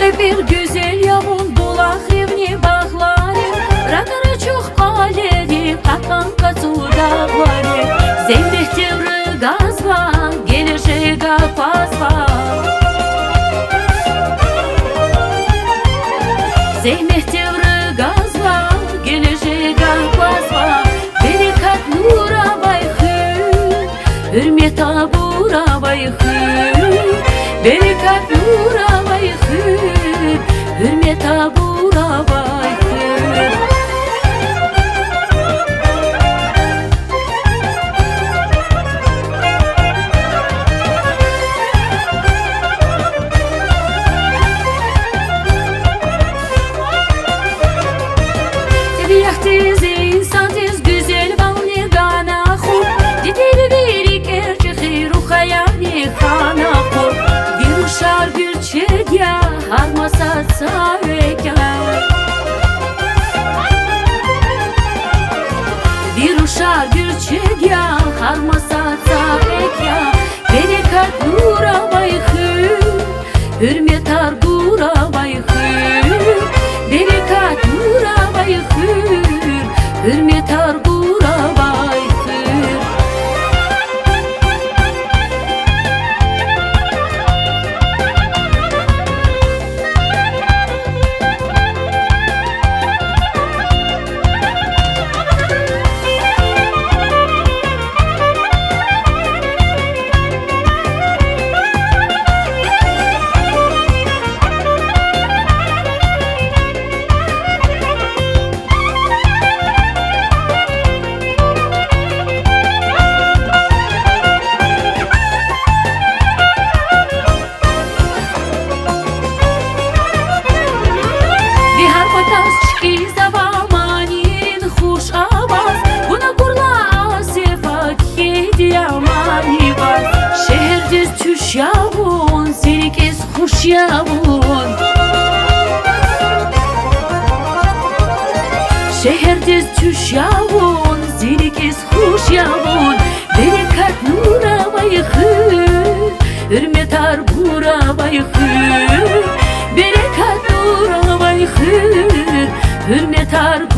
Hele bir güzel yağmur bulaq evni bağları, Rakara çok aleri, Katanka sudaları. Zeynep devri gaz var, gelecek gaz var. Zeynep devri gaz var, gelecek gaz var. Berikat nura bayhı, hürmet abura bayhı. Berikat nura bayhı, hürmet abura bayhı. Tabiatiz insanız güzel bağlı gana khur. Dideli birik erçi ruhayani khana khur. Bir uşar bir çedya harmasa sareka. Bir uşar bir çedya harmasa sareka. Berikat nura bayhı, hürmet argura bayhı. Berikat nura bayhı, hürmet argura bayhı. Yavun, sirkes kuş yavun. Şehirde tüş yavun, sirkes kuş yavun. Berikat nura bayhı, hürmet arbura bayhı. Berikat nura bayhı, hürmet arbura.